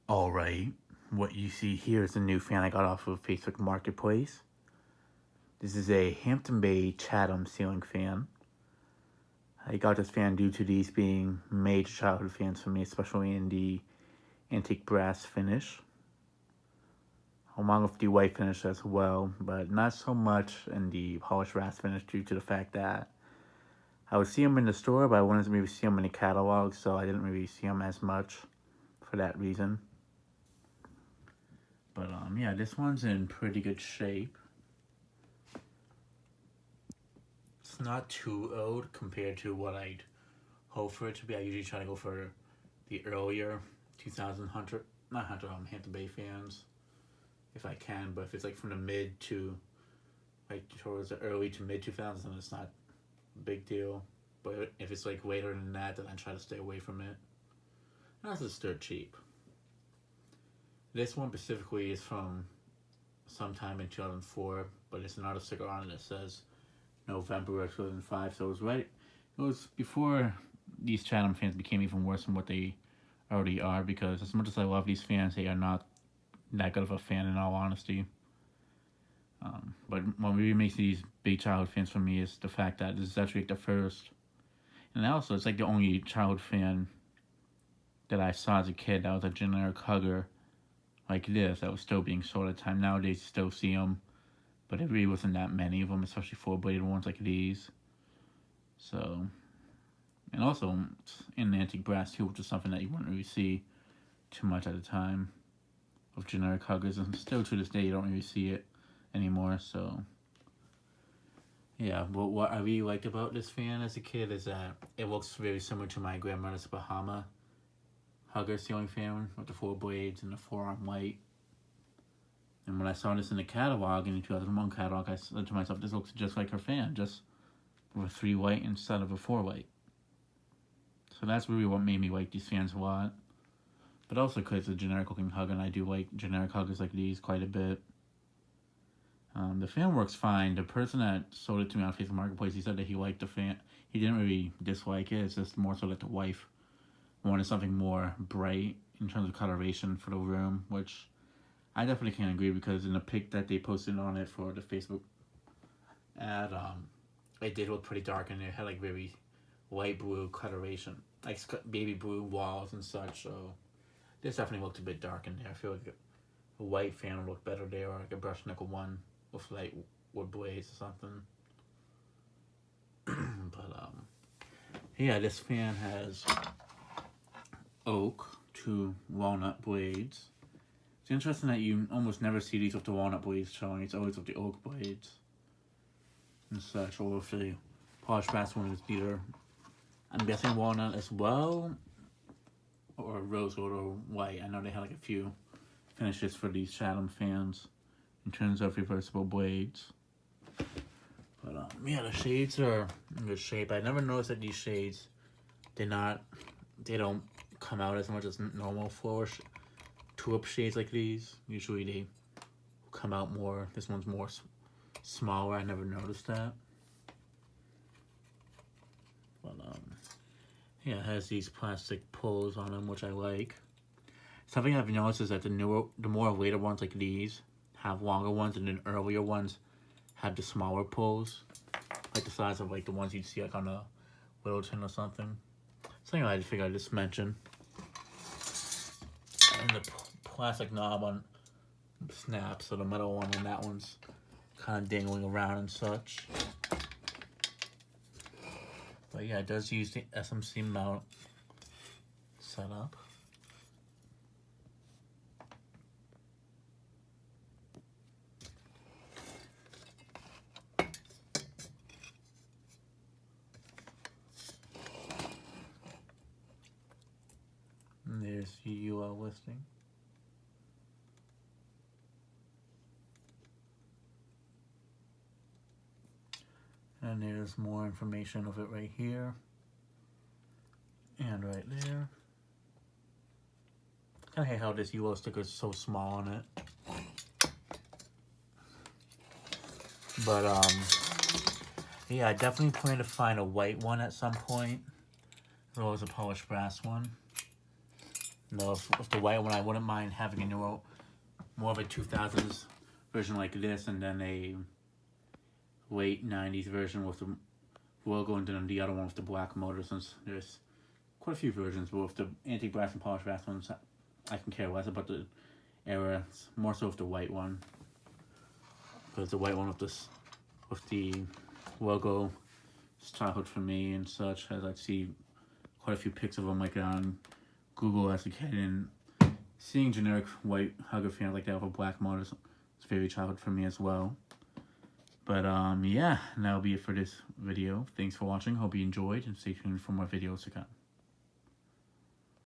Alright, what you see here is a new fan I got off of Facebook Marketplace. This is a Hampton Bay Chatham ceiling fan. I got this fan due to these being major childhood fans for me, especially in the antique brass finish, along with the white finish as well, but not so much in the polished brass finish due to the fact that I would see them in the store, but I wouldn't really see them in the catalog, so I didn't really see them as much for that reason. But yeah, this one's in pretty good shape. It's not too old compared to what I'd hope for it to be. I usually try to go for the earlier 2000 Hampton Bay fans if I can. But if it's like from the mid to like towards the early to mid 2000s, then it's not a big deal. But if it's like later than that, then I try to stay away from it. And that's just dirt cheap. This one specifically is from sometime in 2004, but it's another sticker on it that says November of 2005. So it was right. It was before these Chatham fans became even worse than what they already are. Because as much as I love these fans, they are not that good of a fan in all honesty. But what really makes these big childhood fans for me is the fact that this is actually like the first, and also it's like the only childhood fan that I saw as a kid that was a generic hugger like this that was still being sold at the time. Nowadays, you still see them, but it really wasn't that many of them, especially four-bladed ones like these. So, and also in the antique brass too, which is something that you wouldn't really see too much at the time of generic huggers, and still to this day you don't really see it anymore. So, yeah, but what I really liked about this fan as a kid is that it looks very similar to my grandmother's Bahama hugger ceiling fan with the four blades and the forearm light. And when I saw this in the catalog, in the 2001 catalog, I said to myself, this looks just like her fan, just with a 3 white instead of a 4 white. So that's really what made me like these fans a lot. But also because it's a generic looking hugger, and I do like generic huggers like these quite a bit. The fan works fine. The person that sold it to me on Facebook Marketplace, he said that he liked the fan. He didn't really dislike it. It's just more so that the wife wanted something more bright in terms of coloration for the room, which I definitely can't agree, because in the pic that they posted on it for the Facebook ad, it did look pretty dark, and it had like very light blue coloration, like baby blue walls and such. So this definitely looked a bit dark in there. I feel like a white fan would look better there, or like a brush nickel one with light wood blades or something. But yeah, this fan has oak to walnut blades. It's interesting that you almost never see these with the walnut blades showing. It's always with the oak blades and such. Or if the polished brass one is either, I'm guessing, walnut as well, or rosewood or white. I know they had like a few finishes for these Chatham fans in terms of reversible blades. But yeah, the shades are in good shape. I never noticed that these shades, they don't come out as much as normal floor tulip shades like these. Usually they come out more. This one's more smaller. I never noticed that. But yeah, it has these plastic pulls on them, which I like. Something I've noticed is that the more later ones like these have longer ones, and then earlier ones have the smaller pulls, like the size of like the ones you'd see like on a Littleton or something. Something I figured I'd just mention. And the plastic knob on snaps, so the metal one, and that one's kind of dangling around and such. But yeah, it does use the SMC mount setup. And there's the UL listing. And there's more information of it right here. And right there. I kind of hate how this UL sticker is so small on it. But yeah, I definitely plan to find a white one at some point, as well as a polished brass one. No, if the white one, I wouldn't mind having a newer, more of a 2000s version like this, and then a late 90s version with the logo, and then the other one with the black motor, since there's quite a few versions, but with the antique brass and polished brass ones, I can care less about the era. It's more so with the white one, because the white one with the logo is childhood for me and such, as I see quite a few pics of them like on Google as a kid, and seeing generic white hugger fans like that with a black motor is very childhood for me as well. But yeah, that'll be it for this video. Thanks for watching. Hope you enjoyed, and stay tuned for more videos to come.